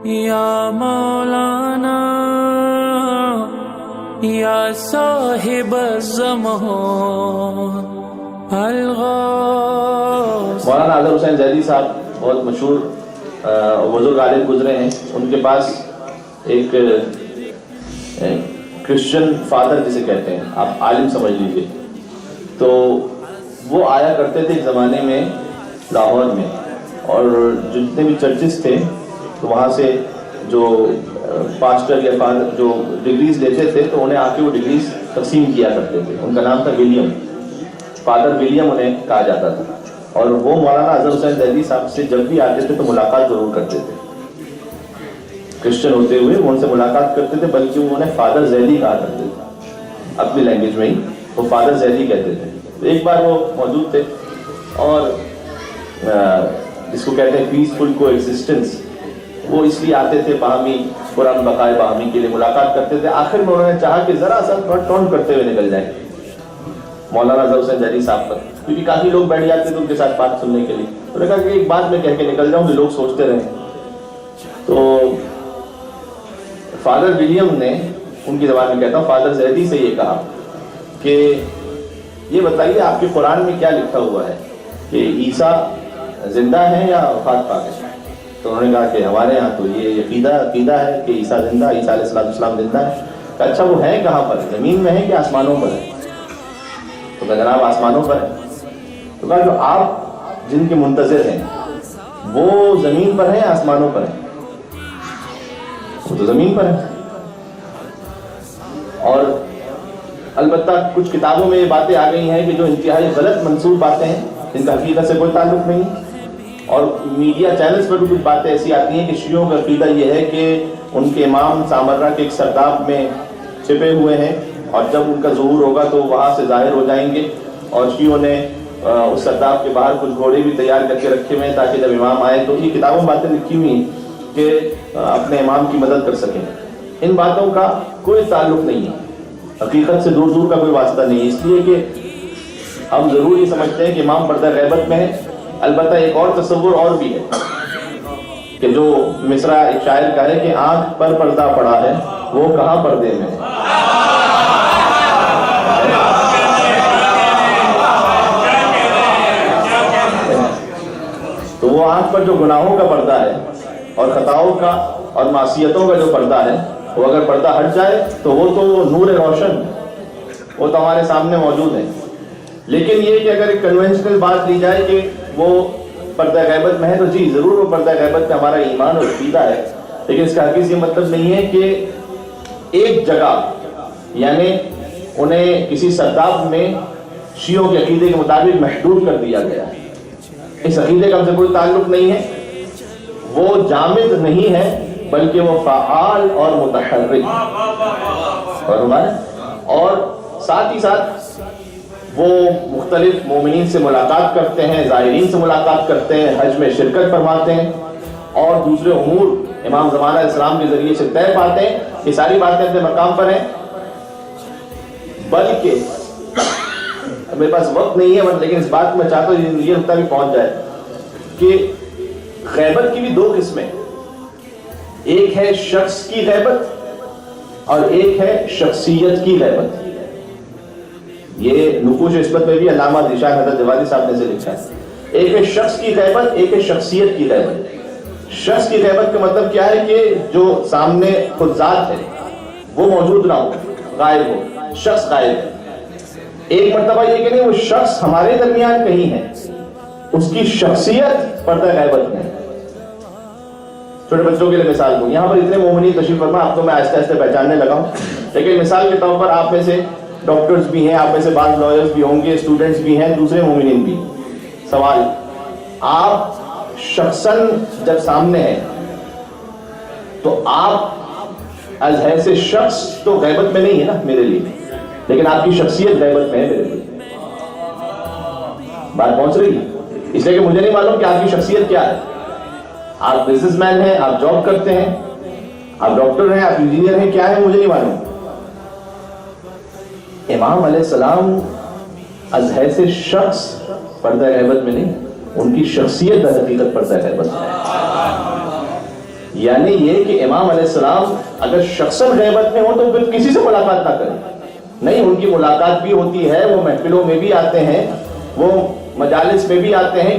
یا مولانا یا صاحب الزمان الغوث. مولانا اظہر حسین زیدی صاحب بہت مشہور بزرگ عالم گزرے ہیں. ان کے پاس ایک کرسچن فادر جسے کہتے ہیں, آپ عالم سمجھ لیجیے, تو وہ آیا کرتے تھے ایک زمانے میں لاہور میں, اور جتنے بھی چرچز تھے تو وہاں سے جو پاسٹر یا فادر جو ڈگریز لیتے تھے تو انہیں آ کے وہ ڈگریز تقسیم کیا کرتے تھے. ان کا نام تھا ولیم, فادر ولیم انہیں کہا جاتا تھا. اور وہ مولانا اظہر حسین زیدی صاحب سے جب بھی آتے تھے تو ملاقات ضرور کرتے تھے. کرسچن ہوتے ہوئے وہ ان سے ملاقات کرتے تھے, بلکہ وہ انہیں فادر زیدی کہا کرتے تھے اپنی لینگویج میں ہی, وہ فادر زیدی کہتے تھے. تو ایک بار وہ موجود تھے اور جس کو کہتے ہیں پیسفل کو ایگزسٹنس, وہ اس لیے آتے تھے باہمی قرآن بقائے باہمی کے لیے ملاقات کرتے تھے. آخر میں انہوں نے چاہا کہ ذرا سا تھوڑا ٹون کرتے ہوئے نکل جائیں مولانا اظہر حسین زیدی صاحب پر, کیونکہ کافی لوگ بیٹھ جاتے تھے ان کے ساتھ بات سننے کے لیے. انہوں نے کہا کہ ایک بات میں کہہ کے نکل جاؤں کہ لوگ سوچتے رہیں. تو فادر ولیم نے ان کی زبان میں کہتا ہوں فادر زیدی سے یہ کہا کہ یہ بتائیے آپ کے قرآن میں کیا لکھا ہوا ہے کہ عیسیٰ زندہ ہیں یا وفات پا گئے؟ تو انہوں نے کہا کہ ہمارے ہاں تو یہ عقیدہ ہے کہ عیسیٰ زندہ, عیسیٰ علیہ السلام زندہ ہے. کہ اچھا وہ ہیں کہاں پر, زمین میں ہیں کہ آسمانوں پر ہیں؟ تو کہا جناب آسمانوں پر ہیں. تو کہا جو آپ جن کے منتظر ہیں وہ زمین پر ہیں آسمانوں پر ہیں؟ وہ تو زمین پر ہے. اور البتہ کچھ کتابوں میں یہ باتیں آ گئی ہیں کہ جو انتہائی غلط منسوب باتیں ہیں جن کا حقیقت سے کوئی تعلق نہیں, اور میڈیا چینلز پر بھی کچھ باتیں ایسی آتی ہیں کہ شیعوں کا عقیدہ یہ ہے کہ ان کے امام سامرہ کے ایک سرداب میں چھپے ہوئے ہیں اور جب ان کا ظہور ہوگا تو وہاں سے ظاہر ہو جائیں گے. اور شیعوں نے اس سرداب کے باہر کچھ گھوڑے بھی تیار کر کے رکھے ہوئے ہیں تاکہ جب امام آئے تو یہ کتابوں میں باتیں لکھی ہوئی ہیں کہ اپنے امام کی مدد کر سکیں. ان باتوں کا کوئی تعلق نہیں ہے, حقیقت سے دور دور کا کوئی واسطہ نہیں ہے. اس لیے کہ ہم ضرور یہ سمجھتے ہیں کہ امام پردہ غیبت میں ہے. البتہ ایک اور تصور اور بھی ہے کہ جو مصرع ایک شاعر کا ہے کہ آنکھ پر پردہ پڑا ہے وہ کہاں پردے میں ہے. تو وہ آنکھ پر جو گناہوں کا پردہ ہے اور خطاؤں کا اور معصیتوں کا جو پردہ ہے, وہ اگر پردہ ہٹ جائے تو وہ تو نور روشن, وہ تو ہمارے سامنے موجود ہے. لیکن یہ کہ اگر ایک کنونشنل بات لی جائے کہ وہ پردہ غیبت میں ہے تو جی ضرور وہ پردہ غیبت میں ہمارا ایمان اور عقیدہ ہے, لیکن اس کا حقیقت یہ مطلب نہیں ہے کہ ایک جگہ یعنی انہیں کسی سرداب میں شیعوں کے عقیدے کے مطابق محدود کر دیا گیا ہے. اس عقیدے کا ہم سے کوئی تعلق نہیں ہے. وہ جامد نہیں ہے بلکہ وہ فعال اور متحرک, اور ساتھ ہی ساتھ وہ مختلف مومنین سے ملاقات کرتے ہیں, زائرین سے ملاقات کرتے ہیں, حج میں شرکت فرماتے ہیں اور دوسرے امور امام زمانہ اسلام کے ذریعے سے طے پاتے ہیں. یہ ساری باتیں اپنے مقام پر ہیں. بلکہ میرے پاس وقت نہیں ہے لیکن اس بات میں چاہتا ہوں یہ نقطہ بھی پہنچ جائے کہ غیبت کی بھی دو قسمیں, ایک ہے شخص کی غیبت اور ایک ہے شخصیت کی غیبت. یہ نقوش عصمت میں بھی علامہ ذیشان حضرت جوادی صاحب نے سے لکھا ہے. ایک ہے شخص کی غیبت, ایک ہے شخصیت کی غیبت. شخص کی غیبت کا مطلب کیا ہے کہ جو سامنے خود ذات ہے وہ موجود نہ ہو, غائب ہو, شخص غائب ہے. ایک مرتبہ یہ کہ نہیں وہ شخص ہمارے درمیان کہیں ہے, اس کی شخصیت پردہ غیبت میں ہے. چھوٹے بچوں کے لیے مثال دوں, یہاں پر اتنے مومنین تشریف فرما, آپ کو میں آہستہ آہستہ پہچاننے لگا ہوں, لیکن مثال کے طور پر آپ میں سے ڈاکٹرز بھی ہیں, آپ میں سے بعض لائرز بھی ہوں گے, اسٹوڈنٹس بھی ہیں, دوسرے مومنین بھی. سوال, آپ شخصاً جب سامنے ہیں تو آپ از حیث شخص تو غیبت میں نہیں ہے نا میرے لیے, لیکن آپ کی شخصیت غیبت میں ہے میرے لیے. بات پہنچ رہی ہے؟ اس لیے کہ مجھے نہیں معلوم کہ آپ کی شخصیت کیا ہے. آپ بزنس مین ہیں, آپ جاب کرتے ہیں, آپ ڈاکٹر ہیں, آپ انجینئر ہیں, کیا ہے مجھے نہیں معلوم. امام علیہ السلام از حیث شخص پردہ غیبت میں نہیں, ان کی شخصیت در حقیقت پردہ غیبت میں ہے. یعنی یہ کہ امام علیہ السلام اگر شخصاً غیبت میں ہو تو پھر کسی سے ملاقات نہ کریں. نہیں، ان کی ملاقات بھی ہوتی ہے، وہ محفلوں میں بھی آتے ہیں، وہ مجالس میں بھی آتے ہیں.